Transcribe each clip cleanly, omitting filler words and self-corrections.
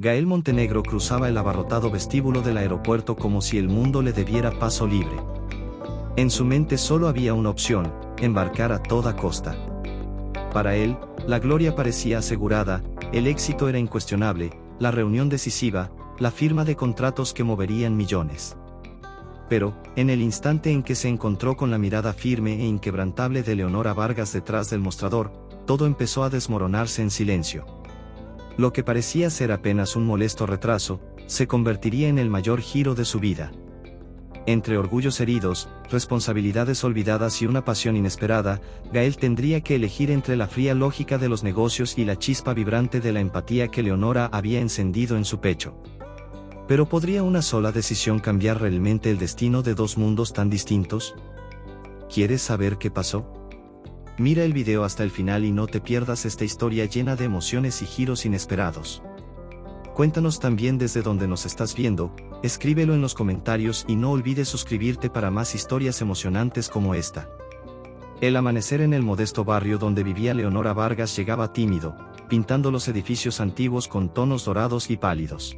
Gael Montenegro cruzaba el abarrotado vestíbulo del aeropuerto como si el mundo le debiera paso libre. En su mente solo había una opción: embarcar a toda costa. Para él, la gloria parecía asegurada, el éxito era incuestionable, la reunión decisiva, la firma de contratos que moverían millones. Pero, en el instante en que se encontró con la mirada firme e inquebrantable de Leonora Vargas detrás del mostrador, todo empezó a desmoronarse en silencio. Lo que parecía ser apenas un molesto retraso, se convertiría en el mayor giro de su vida. Entre orgullos heridos, responsabilidades olvidadas y una pasión inesperada, Gael tendría que elegir entre la fría lógica de los negocios y la chispa vibrante de la empatía que Leonora había encendido en su pecho. ¿Pero podría una sola decisión cambiar realmente el destino de dos mundos tan distintos? ¿Quieres saber qué pasó? Mira el video hasta el final y no te pierdas esta historia llena de emociones y giros inesperados. Cuéntanos también desde dónde nos estás viendo, escríbelo en los comentarios y no olvides suscribirte para más historias emocionantes como esta. El amanecer en el modesto barrio donde vivía Leonora Vargas llegaba tímido, pintando los edificios antiguos con tonos dorados y pálidos.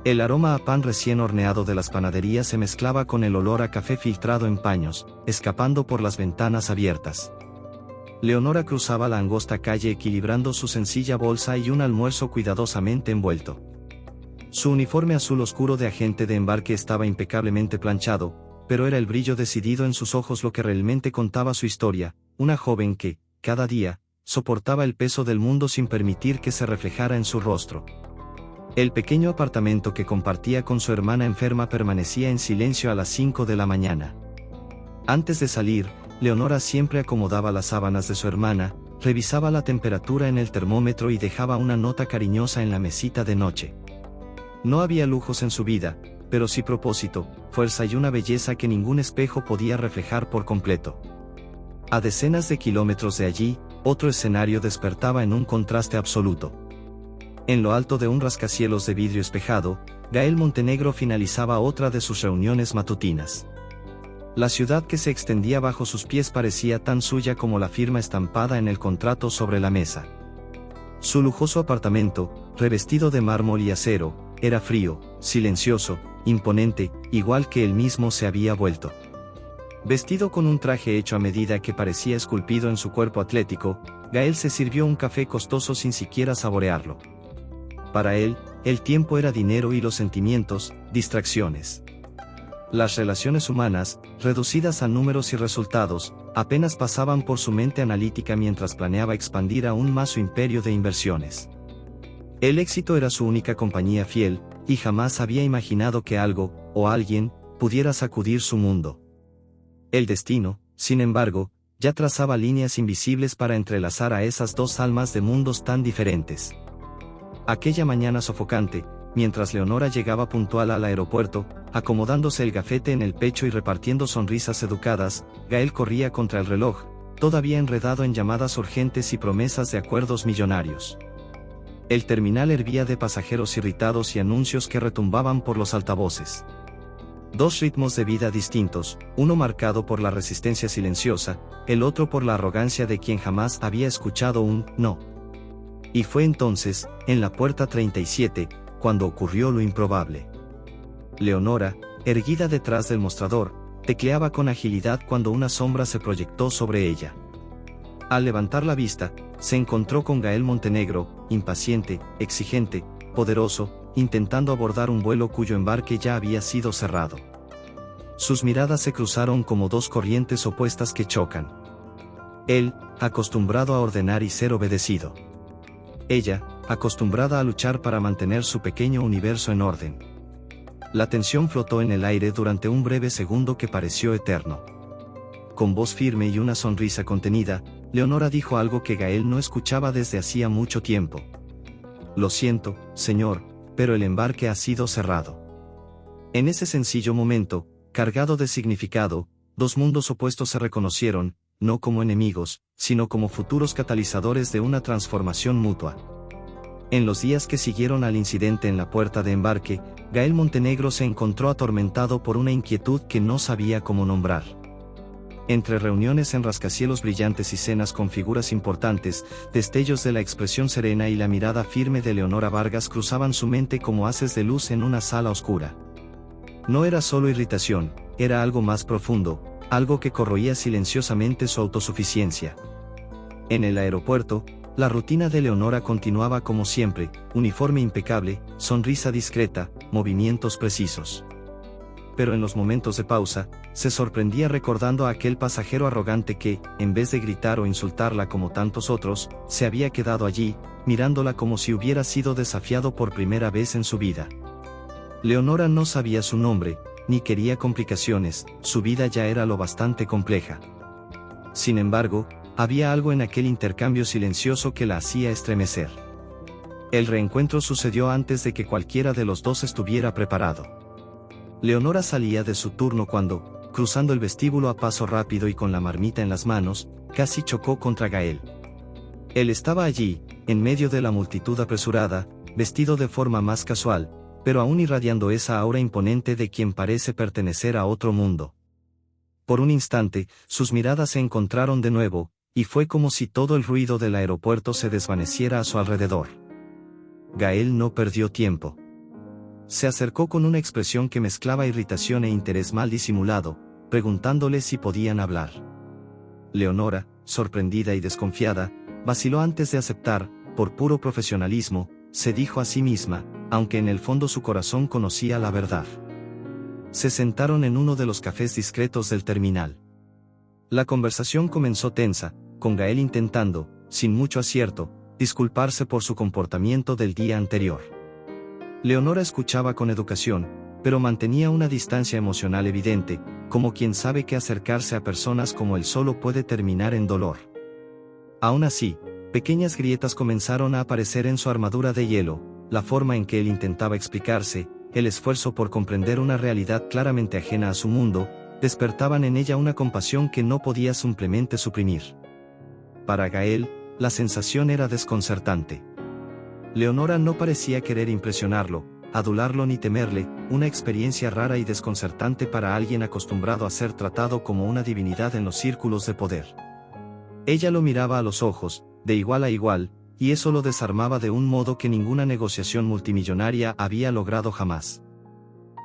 El aroma a pan recién horneado de las panaderías se mezclaba con el olor a café filtrado en paños, escapando por las ventanas abiertas. Leonora cruzaba la angosta calle equilibrando su sencilla bolsa y un almuerzo cuidadosamente envuelto. Su uniforme azul oscuro de agente de embarque estaba impecablemente planchado, pero era el brillo decidido en sus ojos lo que realmente contaba su historia, una joven que, cada día, soportaba el peso del mundo sin permitir que se reflejara en su rostro. El pequeño apartamento que compartía con su hermana enferma permanecía en silencio a las 5 de la mañana. Antes de salir, Leonora siempre acomodaba las sábanas de su hermana, revisaba la temperatura en el termómetro y dejaba una nota cariñosa en la mesita de noche. No había lujos en su vida, pero sí propósito, fuerza y una belleza que ningún espejo podía reflejar por completo. A decenas de kilómetros de allí, otro escenario despertaba en un contraste absoluto. En lo alto de un rascacielos de vidrio espejado, Gael Montenegro finalizaba otra de sus reuniones matutinas. La ciudad que se extendía bajo sus pies parecía tan suya como la firma estampada en el contrato sobre la mesa. Su lujoso apartamento, revestido de mármol y acero, era frío, silencioso, imponente, igual que él mismo se había vuelto. Vestido con un traje hecho a medida que parecía esculpido en su cuerpo atlético, Gael se sirvió un café costoso sin siquiera saborearlo. Para él, el tiempo era dinero y los sentimientos, distracciones. Las relaciones humanas, reducidas a números y resultados, apenas pasaban por su mente analítica mientras planeaba expandir aún más su imperio de inversiones. El éxito era su única compañía fiel, y jamás había imaginado que algo, o alguien, pudiera sacudir su mundo. El destino, sin embargo, ya trazaba líneas invisibles para entrelazar a esas dos almas de mundos tan diferentes. Aquella mañana sofocante, mientras Leonora llegaba puntual al aeropuerto, acomodándose el gafete en el pecho y repartiendo sonrisas educadas, Gael corría contra el reloj, todavía enredado en llamadas urgentes y promesas de acuerdos millonarios. El terminal hervía de pasajeros irritados y anuncios que retumbaban por los altavoces. Dos ritmos de vida distintos, uno marcado por la resistencia silenciosa, el otro por la arrogancia de quien jamás había escuchado un «no». Y fue entonces, en la puerta 37, cuando ocurrió lo improbable. Leonora, erguida detrás del mostrador, tecleaba con agilidad cuando una sombra se proyectó sobre ella. Al levantar la vista, se encontró con Gael Montenegro, impaciente, exigente, poderoso, intentando abordar un vuelo cuyo embarque ya había sido cerrado. Sus miradas se cruzaron como dos corrientes opuestas que chocan. Él, acostumbrado a ordenar y ser obedecido. Ella, acostumbrada a luchar para mantener su pequeño universo en orden. La tensión flotó en el aire durante un breve segundo que pareció eterno. Con voz firme y una sonrisa contenida, Leonora dijo algo que Gael no escuchaba desde hacía mucho tiempo. «Lo siento, señor, pero el embarque ha sido cerrado». En ese sencillo momento, cargado de significado, dos mundos opuestos se reconocieron, no como enemigos, sino como futuros catalizadores de una transformación mutua. En los días que siguieron al incidente en la puerta de embarque, Gael Montenegro se encontró atormentado por una inquietud que no sabía cómo nombrar. Entre reuniones en rascacielos brillantes y cenas con figuras importantes, destellos de la expresión serena y la mirada firme de Leonora Vargas cruzaban su mente como haces de luz en una sala oscura. No era solo irritación, era algo más profundo, algo que corroía silenciosamente su autosuficiencia. En el aeropuerto, la rutina de Leonora continuaba como siempre, uniforme impecable, sonrisa discreta, movimientos precisos. Pero en los momentos de pausa, se sorprendía recordando a aquel pasajero arrogante que, en vez de gritar o insultarla como tantos otros, se había quedado allí, mirándola como si hubiera sido desafiado por primera vez en su vida. Leonora no sabía su nombre, ni quería complicaciones, su vida ya era lo bastante compleja. Sin embargo, había algo en aquel intercambio silencioso que la hacía estremecer. El reencuentro sucedió antes de que cualquiera de los dos estuviera preparado. Leonora salía de su turno cuando, cruzando el vestíbulo a paso rápido y con la marmita en las manos, casi chocó contra Gael. Él estaba allí, en medio de la multitud apresurada, vestido de forma más casual, pero aún irradiando esa aura imponente de quien parece pertenecer a otro mundo. Por un instante, sus miradas se encontraron de nuevo, y fue como si todo el ruido del aeropuerto se desvaneciera a su alrededor. Gael no perdió tiempo. Se acercó con una expresión que mezclaba irritación e interés mal disimulado, preguntándole si podían hablar. Leonora, sorprendida y desconfiada, vaciló antes de aceptar, por puro profesionalismo, se dijo a sí misma, aunque en el fondo su corazón conocía la verdad. Se sentaron en uno de los cafés discretos del terminal. La conversación comenzó tensa, con Gael intentando, sin mucho acierto, disculparse por su comportamiento del día anterior. Leonora escuchaba con educación, pero mantenía una distancia emocional evidente, como quien sabe que acercarse a personas como él solo puede terminar en dolor. Aún así, pequeñas grietas comenzaron a aparecer en su armadura de hielo, la forma en que él intentaba explicarse, el esfuerzo por comprender una realidad claramente ajena a su mundo, despertaban en ella una compasión que no podía simplemente suprimir. Para Gael, la sensación era desconcertante. Leonora no parecía querer impresionarlo, adularlo ni temerle, una experiencia rara y desconcertante para alguien acostumbrado a ser tratado como una divinidad en los círculos de poder. Ella lo miraba a los ojos, de igual a igual, y eso lo desarmaba de un modo que ninguna negociación multimillonaria había logrado jamás.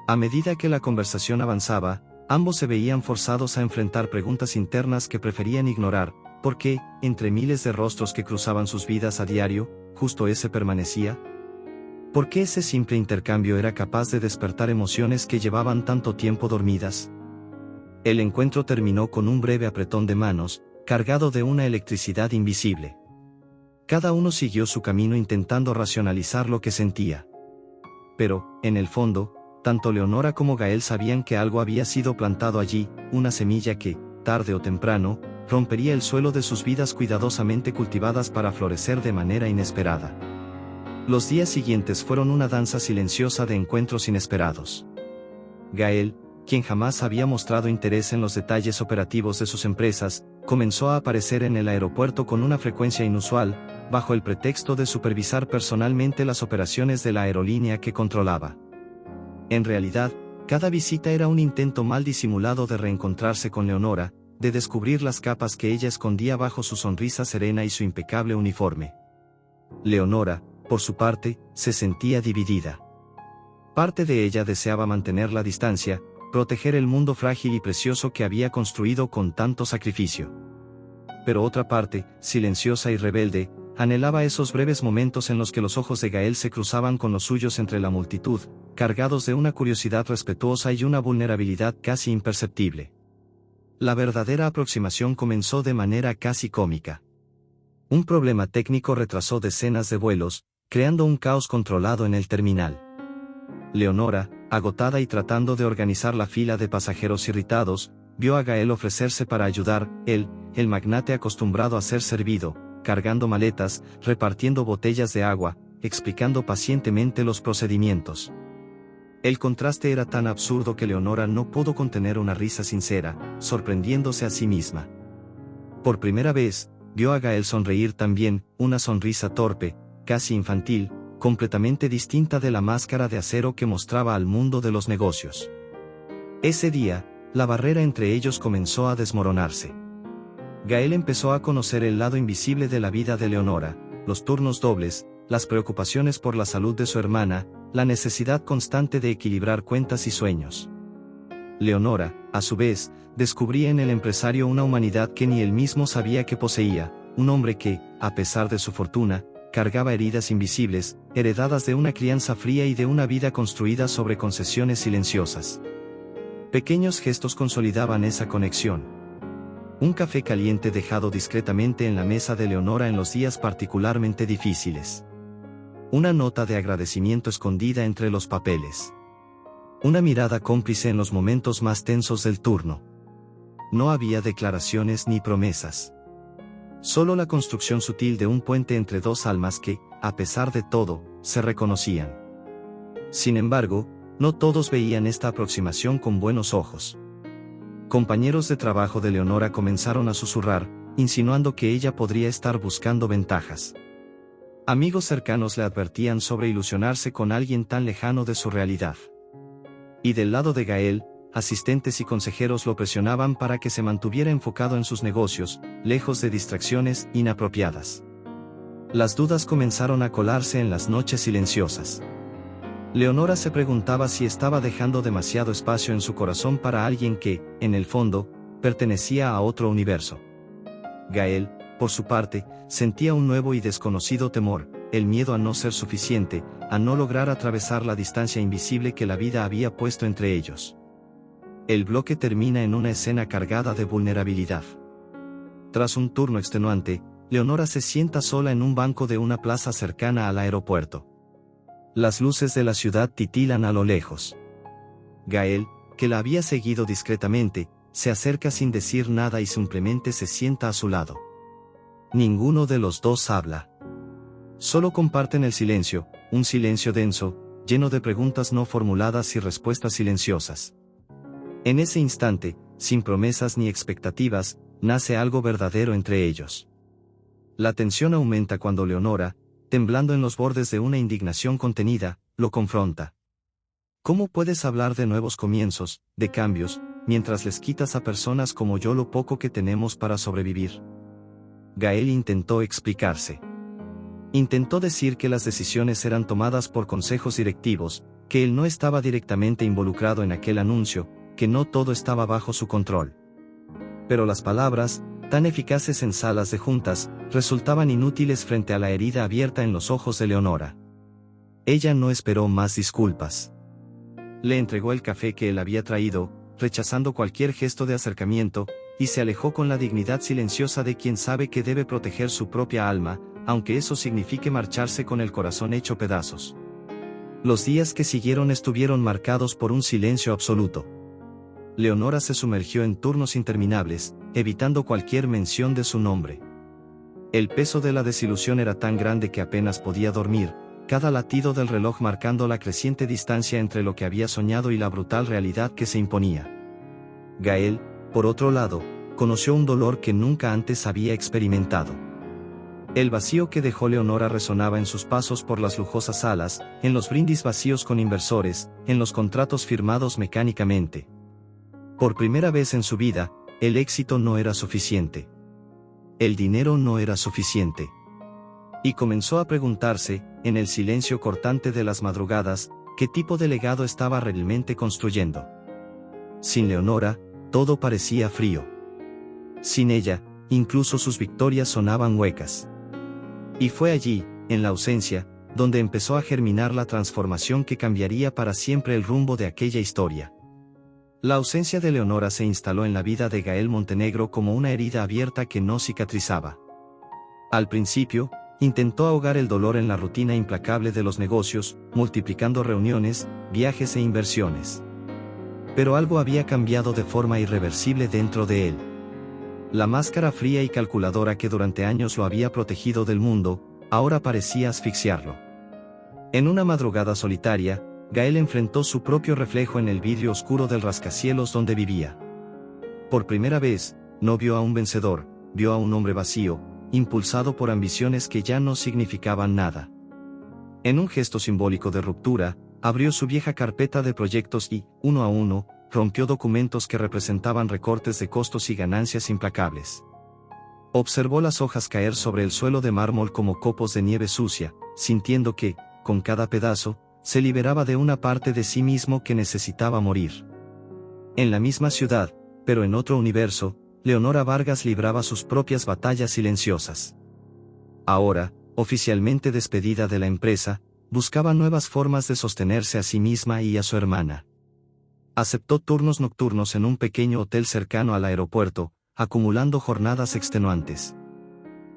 A medida que la conversación avanzaba, ambos se veían forzados a enfrentar preguntas internas que preferían ignorar, porque, entre miles de rostros que cruzaban sus vidas a diario, justo ese permanecía. ¿Por qué ese simple intercambio era capaz de despertar emociones que llevaban tanto tiempo dormidas? El encuentro terminó con un breve apretón de manos, cargado de una electricidad invisible. Cada uno siguió su camino intentando racionalizar lo que sentía. Pero, en el fondo, tanto Leonora como Gael sabían que algo había sido plantado allí, una semilla que, tarde o temprano, rompería el suelo de sus vidas cuidadosamente cultivadas para florecer de manera inesperada. Los días siguientes fueron una danza silenciosa de encuentros inesperados. Gael, quien jamás había mostrado interés en los detalles operativos de sus empresas, comenzó a aparecer en el aeropuerto con una frecuencia inusual, bajo el pretexto de supervisar personalmente las operaciones de la aerolínea que controlaba. En realidad, cada visita era un intento mal disimulado de reencontrarse con Leonora, de descubrir las capas que ella escondía bajo su sonrisa serena y su impecable uniforme. Leonora, por su parte, se sentía dividida. Parte de ella deseaba mantener la distancia, proteger el mundo frágil y precioso que había construido con tanto sacrificio. Pero otra parte, silenciosa y rebelde, anhelaba esos breves momentos en los que los ojos de Gael se cruzaban con los suyos entre la multitud, cargados de una curiosidad respetuosa y una vulnerabilidad casi imperceptible. La verdadera aproximación comenzó de manera casi cómica. Un problema técnico retrasó decenas de vuelos, creando un caos controlado en el terminal. Leonora, agotada y tratando de organizar la fila de pasajeros irritados, vio a Gael ofrecerse para ayudar, él, el magnate acostumbrado a ser servido, cargando maletas, repartiendo botellas de agua, explicando pacientemente los procedimientos. El contraste era tan absurdo que Leonora no pudo contener una risa sincera, sorprendiéndose a sí misma. Por primera vez, vio a Gael sonreír también, una sonrisa torpe, casi infantil, completamente distinta de la máscara de acero que mostraba al mundo de los negocios. Ese día, la barrera entre ellos comenzó a desmoronarse. Gael empezó a conocer el lado invisible de la vida de Leonora, los turnos dobles, las preocupaciones por la salud de su hermana, la necesidad constante de equilibrar cuentas y sueños. Leonora, a su vez, descubría en el empresario una humanidad que ni él mismo sabía que poseía, un hombre que, a pesar de su fortuna, cargaba heridas invisibles, heredadas de una crianza fría y de una vida construida sobre concesiones silenciosas. Pequeños gestos consolidaban esa conexión. Un café caliente dejado discretamente en la mesa de Leonora en los días particularmente difíciles. Una nota de agradecimiento escondida entre los papeles. Una mirada cómplice en los momentos más tensos del turno. No había declaraciones ni promesas. Solo la construcción sutil de un puente entre dos almas que, a pesar de todo, se reconocían. Sin embargo, no todos veían esta aproximación con buenos ojos. Compañeros de trabajo de Leonora comenzaron a susurrar, insinuando que ella podría estar buscando ventajas. Amigos cercanos le advertían sobre ilusionarse con alguien tan lejano de su realidad. Y del lado de Gael, asistentes y consejeros lo presionaban para que se mantuviera enfocado en sus negocios, lejos de distracciones inapropiadas. Las dudas comenzaron a colarse en las noches silenciosas. Leonora se preguntaba si estaba dejando demasiado espacio en su corazón para alguien que, en el fondo, pertenecía a otro universo. Gael, por su parte, sentía un nuevo y desconocido temor, el miedo a no ser suficiente, a no lograr atravesar la distancia invisible que la vida había puesto entre ellos. El bloque termina en una escena cargada de vulnerabilidad. Tras un turno extenuante, Leonora se sienta sola en un banco de una plaza cercana al aeropuerto. Las luces de la ciudad titilan a lo lejos. Gael, que la había seguido discretamente, se acerca sin decir nada y simplemente se sienta a su lado. Ninguno de los dos habla. Solo comparten el silencio, un silencio denso, lleno de preguntas no formuladas y respuestas silenciosas. En ese instante, sin promesas ni expectativas, nace algo verdadero entre ellos. La tensión aumenta cuando Leonora, temblando en los bordes de una indignación contenida, lo confronta. ¿Cómo puedes hablar de nuevos comienzos, de cambios, mientras les quitas a personas como yo lo poco que tenemos para sobrevivir? Gael intentó explicarse. Intentó decir que las decisiones eran tomadas por consejos directivos, que él no estaba directamente involucrado en aquel anuncio, que no todo estaba bajo su control. Pero las palabras, tan eficaces en salas de juntas, resultaban inútiles frente a la herida abierta en los ojos de Leonora. Ella no esperó más disculpas. Le entregó el café que él había traído, rechazando cualquier gesto de acercamiento, y se alejó con la dignidad silenciosa de quien sabe que debe proteger su propia alma, aunque eso signifique marcharse con el corazón hecho pedazos. Los días que siguieron estuvieron marcados por un silencio absoluto. Leonora se sumergió en turnos interminables, evitando cualquier mención de su nombre. El peso de la desilusión era tan grande que apenas podía dormir, cada latido del reloj marcando la creciente distancia entre lo que había soñado y la brutal realidad que se imponía. Gael, por otro lado, conoció un dolor que nunca antes había experimentado. El vacío que dejó Leonora resonaba en sus pasos por las lujosas salas, en los brindis vacíos con inversores, en los contratos firmados mecánicamente. Por primera vez en su vida, el éxito no era suficiente. El dinero no era suficiente. Y comenzó a preguntarse, en el silencio cortante de las madrugadas, qué tipo de legado estaba realmente construyendo. Sin Leonora, todo parecía frío. Sin ella, incluso sus victorias sonaban huecas. Y fue allí, en la ausencia, donde empezó a germinar la transformación que cambiaría para siempre el rumbo de aquella historia. La ausencia de Leonora se instaló en la vida de Gael Montenegro como una herida abierta que no cicatrizaba. Al principio, intentó ahogar el dolor en la rutina implacable de los negocios, multiplicando reuniones, viajes e inversiones. Pero algo había cambiado de forma irreversible dentro de él. La máscara fría y calculadora que durante años lo había protegido del mundo, ahora parecía asfixiarlo. En una madrugada solitaria, Gael enfrentó su propio reflejo en el vidrio oscuro del rascacielos donde vivía. Por primera vez, no vio a un vencedor, vio a un hombre vacío, impulsado por ambiciones que ya no significaban nada. En un gesto simbólico de ruptura, abrió su vieja carpeta de proyectos y, uno a uno, rompió documentos que representaban recortes de costos y ganancias implacables. Observó las hojas caer sobre el suelo de mármol como copos de nieve sucia, sintiendo que, con cada pedazo, se liberaba de una parte de sí mismo que necesitaba morir. En la misma ciudad, pero en otro universo, Leonora Vargas libraba sus propias batallas silenciosas. Ahora, oficialmente despedida de la empresa, buscaba nuevas formas de sostenerse a sí misma y a su hermana. Aceptó turnos nocturnos en un pequeño hotel cercano al aeropuerto, acumulando jornadas extenuantes.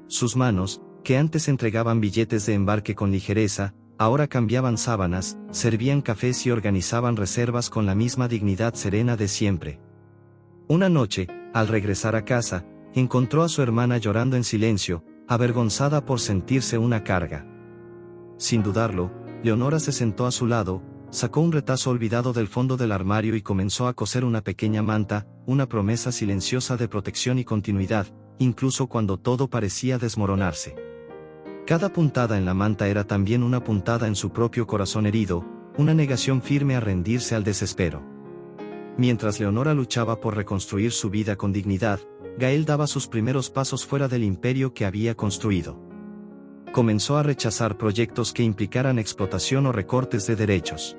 Sus manos, que antes entregaban billetes de embarque con ligereza, ahora cambiaban sábanas, servían cafés y organizaban reservas con la misma dignidad serena de siempre. Una noche, al regresar a casa, encontró a su hermana llorando en silencio, avergonzada por sentirse una carga. Sin dudarlo, Leonora se sentó a su lado, sacó un retazo olvidado del fondo del armario y comenzó a coser una pequeña manta, una promesa silenciosa de protección y continuidad, incluso cuando todo parecía desmoronarse. Cada puntada en la manta era también una puntada en su propio corazón herido, una negación firme a rendirse al desespero. Mientras Leonora luchaba por reconstruir su vida con dignidad, Gael daba sus primeros pasos fuera del imperio que había construido. Comenzó a rechazar proyectos que implicaran explotación o recortes de derechos.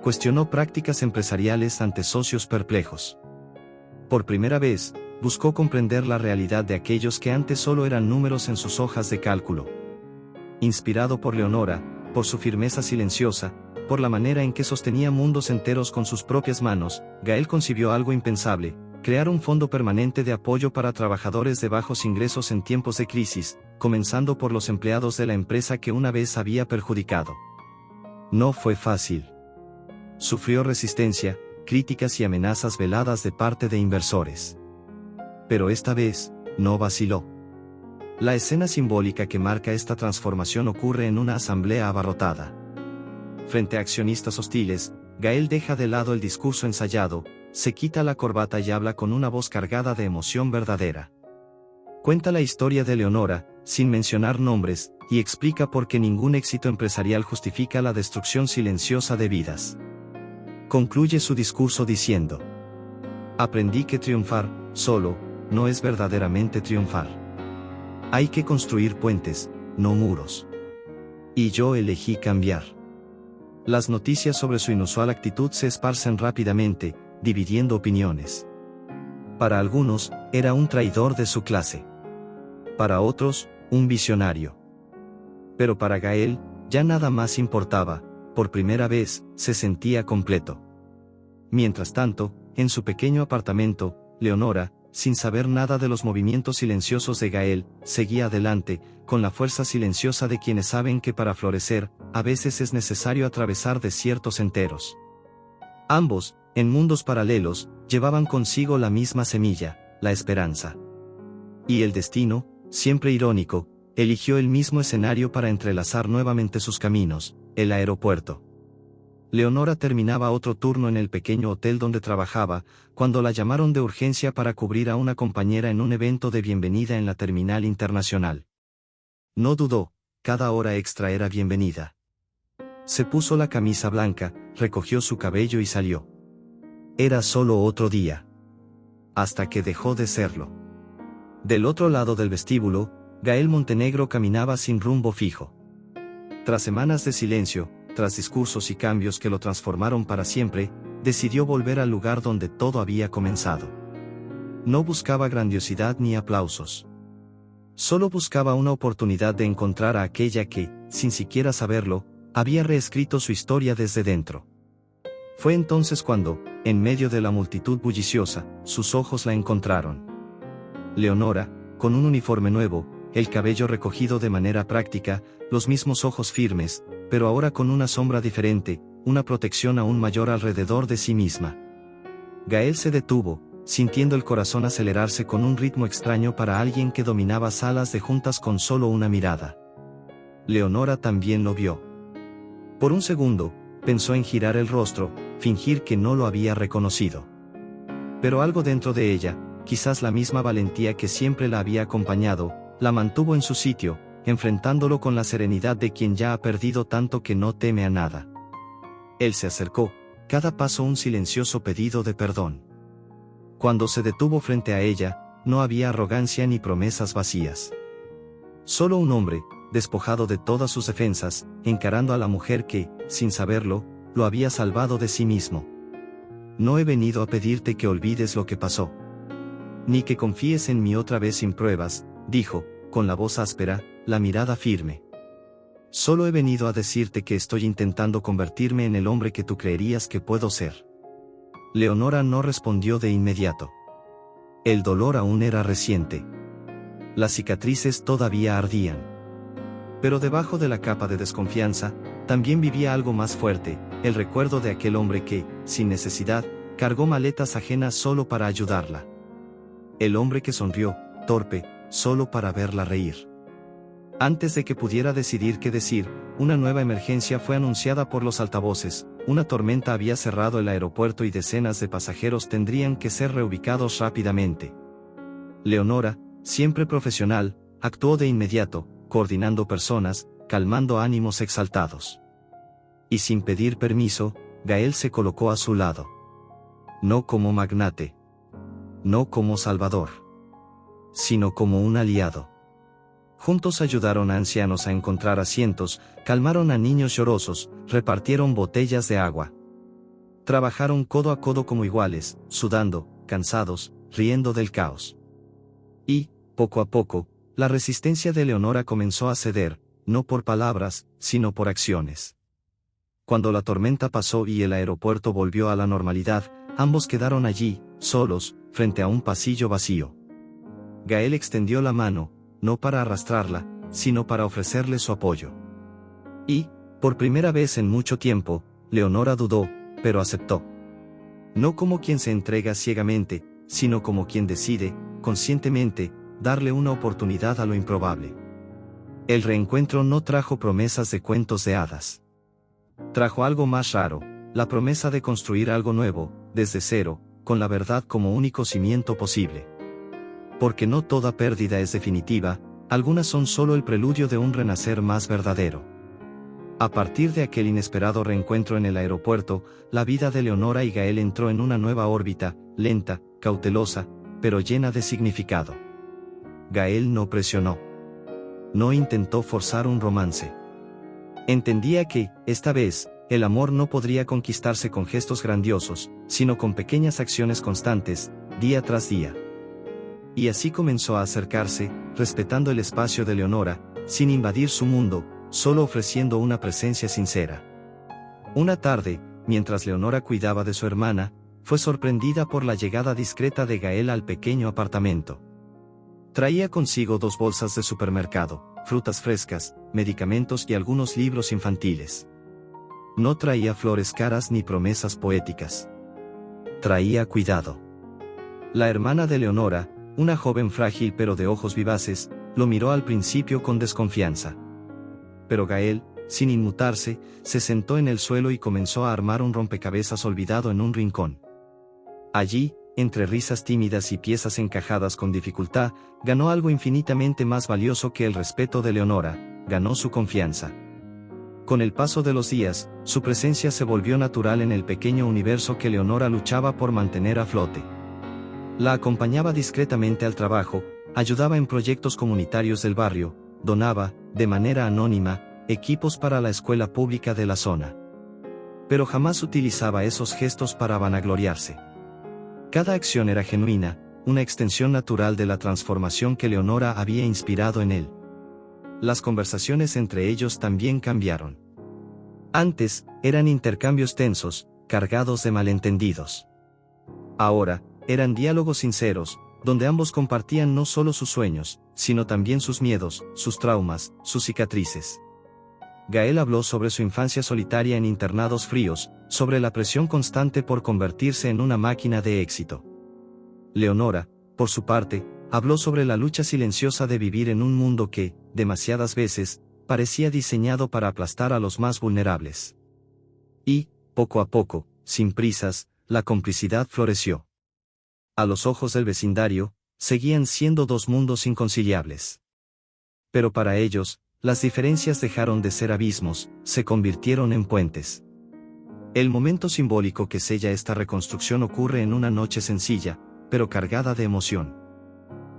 Cuestionó prácticas empresariales ante socios perplejos. Por primera vez, buscó comprender la realidad de aquellos que antes solo eran números en sus hojas de cálculo. Inspirado por Leonora, por su firmeza silenciosa, por la manera en que sostenía mundos enteros con sus propias manos, Gael concibió algo impensable: crear un fondo permanente de apoyo para trabajadores de bajos ingresos en tiempos de crisis, comenzando por los empleados de la empresa que una vez había perjudicado. No fue fácil. Sufrió resistencia, críticas y amenazas veladas de parte de inversores. Pero esta vez, no vaciló. La escena simbólica que marca esta transformación ocurre en una asamblea abarrotada. Frente a accionistas hostiles, Gael deja de lado el discurso ensayado, se quita la corbata y habla con una voz cargada de emoción verdadera. Cuenta la historia de Leonora, sin mencionar nombres, y explica por qué ningún éxito empresarial justifica la destrucción silenciosa de vidas. Concluye su discurso diciendo: aprendí que triunfar, solo, no es verdaderamente triunfar. Hay que construir puentes, no muros. Y yo elegí cambiar. Las noticias sobre su inusual actitud se esparcen rápidamente, dividiendo opiniones. Para algunos, era un traidor de su clase. Para otros, un visionario. Pero para Gael, ya nada más importaba. Por primera vez, se sentía completo. Mientras tanto, en su pequeño apartamento, Leonora, sin saber nada de los movimientos silenciosos de Gael, seguía adelante, con la fuerza silenciosa de quienes saben que para florecer, a veces es necesario atravesar desiertos enteros. Ambos, en mundos paralelos, llevaban consigo la misma semilla, la esperanza. Y el destino, siempre irónico, eligió el mismo escenario para entrelazar nuevamente sus caminos: el aeropuerto. Leonora terminaba otro turno en el pequeño hotel donde trabajaba, cuando la llamaron de urgencia para cubrir a una compañera en un evento de bienvenida en la terminal internacional. No dudó, cada hora extra era bienvenida. Se puso la camisa blanca, recogió su cabello y salió. Era solo otro día. Hasta que dejó de serlo. Del otro lado del vestíbulo, Gael Montenegro caminaba sin rumbo fijo. Tras semanas de silencio, tras discursos y cambios que lo transformaron para siempre, decidió volver al lugar donde todo había comenzado. No buscaba grandiosidad ni aplausos. Solo buscaba una oportunidad de encontrar a aquella que, sin siquiera saberlo, había reescrito su historia desde dentro. Fue entonces cuando, en medio de la multitud bulliciosa, sus ojos la encontraron. Leonora, con un uniforme nuevo, el cabello recogido de manera práctica, los mismos ojos firmes, pero ahora con una sombra diferente, una protección aún mayor alrededor de sí misma. Gael se detuvo, sintiendo el corazón acelerarse con un ritmo extraño para alguien que dominaba salas de juntas con solo una mirada. Leonora también lo vio. Por un segundo, pensó en girar el rostro, fingir que no lo había reconocido. Pero algo dentro de ella, quizás la misma valentía que siempre la había acompañado, la mantuvo en su sitio, enfrentándolo con la serenidad de quien ya ha perdido tanto que no teme a nada. Él se acercó, cada paso un silencioso pedido de perdón. Cuando se detuvo frente a ella, no había arrogancia ni promesas vacías. Solo un hombre, despojado de todas sus defensas, encarando a la mujer que, sin saberlo, lo había salvado de sí mismo. No he venido a pedirte que olvides lo que pasó. Ni que confíes en mí otra vez sin pruebas, dijo, con la voz áspera, la mirada firme. Solo he venido a decirte que estoy intentando convertirme en el hombre que tú creerías que puedo ser. Leonora no respondió de inmediato. El dolor aún era reciente. Las cicatrices todavía ardían. Pero debajo de la capa de desconfianza, también vivía algo más fuerte, el recuerdo de aquel hombre que, sin necesidad, cargó maletas ajenas solo para ayudarla. El hombre que sonrió, torpe, solo para verla reír. Antes de que pudiera decidir qué decir, una nueva emergencia fue anunciada por los altavoces. Una tormenta había cerrado el aeropuerto y decenas de pasajeros tendrían que ser reubicados rápidamente. Leonora, siempre profesional, actuó de inmediato, coordinando personas, calmando ánimos exaltados. Y sin pedir permiso, Gael se colocó a su lado. No como magnate. No como salvador. Sino como un aliado. Juntos ayudaron a ancianos a encontrar asientos, calmaron a niños llorosos, repartieron botellas de agua. Trabajaron codo a codo como iguales, sudando, cansados, riendo del caos. Y, poco a poco, la resistencia de Leonora comenzó a ceder, no por palabras, sino por acciones. Cuando la tormenta pasó y el aeropuerto volvió a la normalidad, ambos quedaron allí, solos, frente a un pasillo vacío. Gael extendió la mano, no para arrastrarla, sino para ofrecerle su apoyo. Y, por primera vez en mucho tiempo, Leonora dudó, pero aceptó. No como quien se entrega ciegamente, sino como quien decide, conscientemente, darle una oportunidad a lo improbable. El reencuentro no trajo promesas de cuentos de hadas. Trajo algo más raro, la promesa de construir algo nuevo, desde cero, con la verdad como único cimiento posible. Porque no toda pérdida es definitiva, algunas son solo el preludio de un renacer más verdadero. A partir de aquel inesperado reencuentro en el aeropuerto, la vida de Leonora y Gael entró en una nueva órbita, lenta, cautelosa, pero llena de significado. Gael no presionó. No intentó forzar un romance. Entendía que, esta vez, el amor no podría conquistarse con gestos grandiosos, sino con pequeñas acciones constantes, día tras día. Y así comenzó a acercarse, respetando el espacio de Leonora, sin invadir su mundo, solo ofreciendo una presencia sincera. Una tarde, mientras Leonora cuidaba de su hermana, fue sorprendida por la llegada discreta de Gael al pequeño apartamento. Traía consigo 2 bolsas de supermercado, frutas frescas, medicamentos y algunos libros infantiles. No traía flores caras ni promesas poéticas. Traía cuidado. La hermana de Leonora, una joven frágil pero de ojos vivaces, lo miró al principio con desconfianza. Pero Gael, sin inmutarse, se sentó en el suelo y comenzó a armar un rompecabezas olvidado en un rincón. Allí, entre risas tímidas y piezas encajadas con dificultad, ganó algo infinitamente más valioso que el respeto de Leonora, ganó su confianza. Con el paso de los días, su presencia se volvió natural en el pequeño universo que Leonora luchaba por mantener a flote. La acompañaba discretamente al trabajo, ayudaba en proyectos comunitarios del barrio, donaba, de manera anónima, equipos para la escuela pública de la zona. Pero jamás utilizaba esos gestos para vanagloriarse. Cada acción era genuina, una extensión natural de la transformación que Leonora había inspirado en él. Las conversaciones entre ellos también cambiaron. Antes, eran intercambios tensos, cargados de malentendidos. Ahora, eran diálogos sinceros, donde ambos compartían no solo sus sueños, sino también sus miedos, sus traumas, sus cicatrices. Gael habló sobre su infancia solitaria en internados fríos, sobre la presión constante por convertirse en una máquina de éxito. Leonora, por su parte, habló sobre la lucha silenciosa de vivir en un mundo que, demasiadas veces, parecía diseñado para aplastar a los más vulnerables. Y, poco a poco, sin prisas, la complicidad floreció. A los ojos del vecindario, seguían siendo 2 mundos inconciliables. Pero para ellos, las diferencias dejaron de ser abismos, se convirtieron en puentes. El momento simbólico que sella esta reconstrucción ocurre en una noche sencilla, pero cargada de emoción.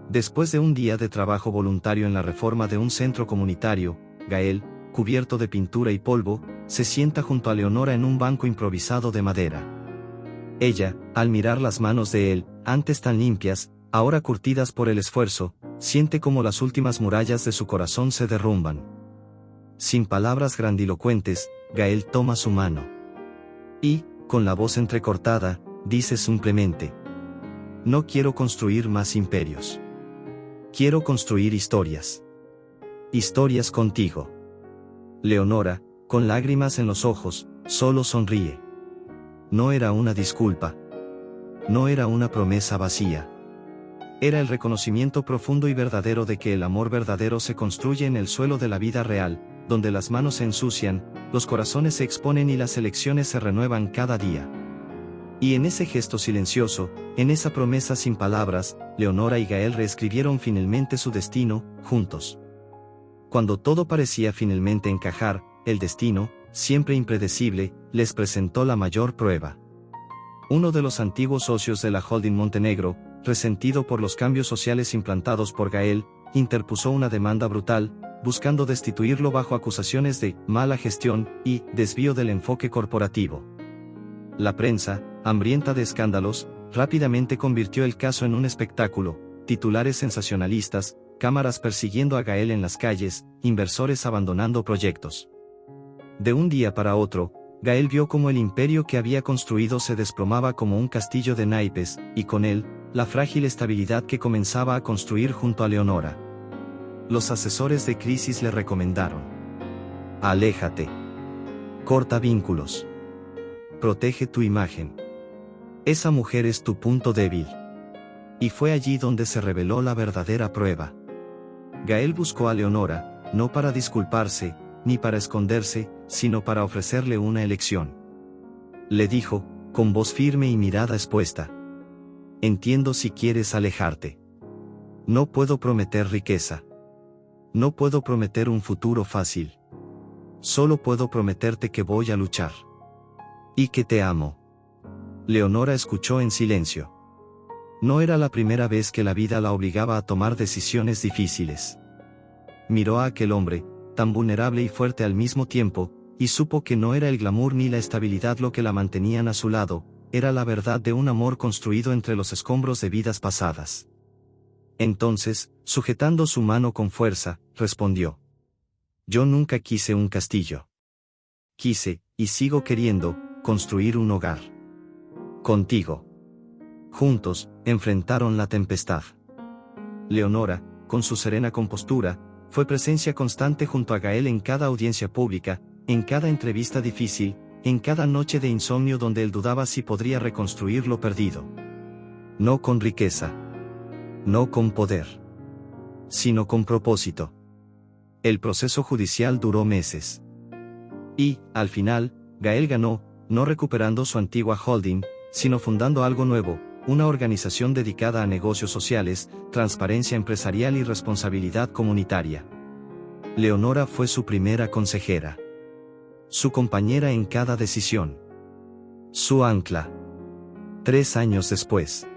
Después de un día de trabajo voluntario en la reforma de un centro comunitario, Gael, cubierto de pintura y polvo, se sienta junto a Leonora en un banco improvisado de madera. Ella, al mirar las manos de él, antes tan limpias, ahora curtidas por el esfuerzo, siente como las últimas murallas de su corazón se derrumban. Sin palabras grandilocuentes, Gael toma su mano. Y, con la voz entrecortada, dice simplemente: no quiero construir más imperios. Quiero construir historias. Historias contigo. Leonora, con lágrimas en los ojos, solo sonríe. No era una disculpa. No era una promesa vacía. Era el reconocimiento profundo y verdadero de que el amor verdadero se construye en el suelo de la vida real, donde las manos se ensucian, los corazones se exponen y las elecciones se renuevan cada día. Y en ese gesto silencioso, en esa promesa sin palabras, Leonora y Gael reescribieron finalmente su destino, juntos. Cuando todo parecía finalmente encajar, el destino, siempre impredecible, les presentó la mayor prueba. Uno de los antiguos socios de la holding Montenegro, resentido por los cambios sociales implantados por Gael, interpuso una demanda brutal, buscando destituirlo bajo acusaciones de mala gestión y desvío del enfoque corporativo. La prensa, hambrienta de escándalos, rápidamente convirtió el caso en un espectáculo: titulares sensacionalistas, cámaras persiguiendo a Gael en las calles, inversores abandonando proyectos. De un día para otro, Gael vio cómo el imperio que había construido se desplomaba como un castillo de naipes, y con él, la frágil estabilidad que comenzaba a construir junto a Leonora. Los asesores de crisis le recomendaron: aléjate. Corta vínculos. Protege tu imagen. Esa mujer es tu punto débil. Y fue allí donde se reveló la verdadera prueba. Gael buscó a Leonora, no para disculparse, ni para esconderse, sino para ofrecerle una elección. Le dijo, con voz firme y mirada expuesta: entiendo si quieres alejarte. No puedo prometer riqueza. No puedo prometer un futuro fácil. Solo puedo prometerte que voy a luchar. Y que te amo. Leonora escuchó en silencio. No era la primera vez que la vida la obligaba a tomar decisiones difíciles. Miró a aquel hombre, tan vulnerable y fuerte al mismo tiempo, y supo que no era el glamour ni la estabilidad lo que la mantenían a su lado, era la verdad de un amor construido entre los escombros de vidas pasadas. Entonces, sujetando su mano con fuerza, respondió: yo nunca quise un castillo. Quise, y sigo queriendo, construir un hogar. Contigo. Juntos, enfrentaron la tempestad. Leonora, con su serena compostura, fue presencia constante junto a Gael en cada audiencia pública, en cada entrevista difícil, en cada noche de insomnio donde él dudaba si podría reconstruir lo perdido. No con riqueza. No con poder. Sino con propósito. El proceso judicial duró meses. Y, al final, Gael ganó, no recuperando su antigua holding, sino fundando algo nuevo, una organización dedicada a negocios sociales, transparencia empresarial y responsabilidad comunitaria. Leonora fue su primera consejera. Su compañera en cada decisión. Su ancla. 3 años después.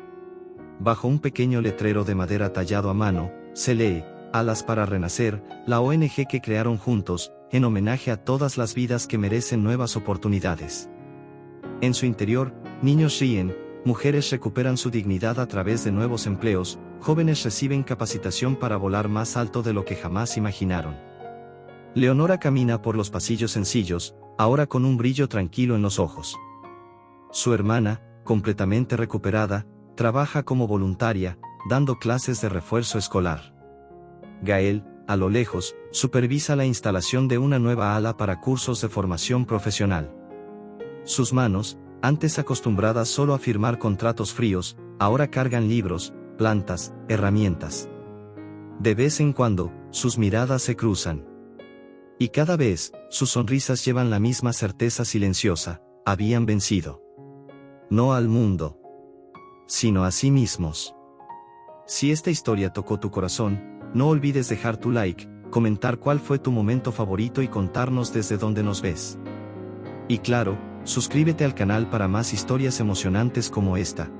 Bajo un pequeño letrero de madera tallado a mano, se lee: Alas para Renacer, la ONG que crearon juntos, en homenaje a todas las vidas que merecen nuevas oportunidades. En su interior, niños ríen, mujeres recuperan su dignidad a través de nuevos empleos, jóvenes reciben capacitación para volar más alto de lo que jamás imaginaron. Leonora camina por los pasillos sencillos, ahora con un brillo tranquilo en los ojos. Su hermana, completamente recuperada, trabaja como voluntaria, dando clases de refuerzo escolar. Gael, a lo lejos, supervisa la instalación de una nueva ala para cursos de formación profesional. Sus manos, antes acostumbradas solo a firmar contratos fríos, ahora cargan libros, plantas, herramientas. De vez en cuando, sus miradas se cruzan. Y cada vez, sus sonrisas llevan la misma certeza silenciosa: habían vencido. No al mundo, sino a sí mismos. Si esta historia tocó tu corazón, no olvides dejar tu like, comentar cuál fue tu momento favorito y contarnos desde dónde nos ves. Y claro, Suscríbete al canal para más historias emocionantes como esta.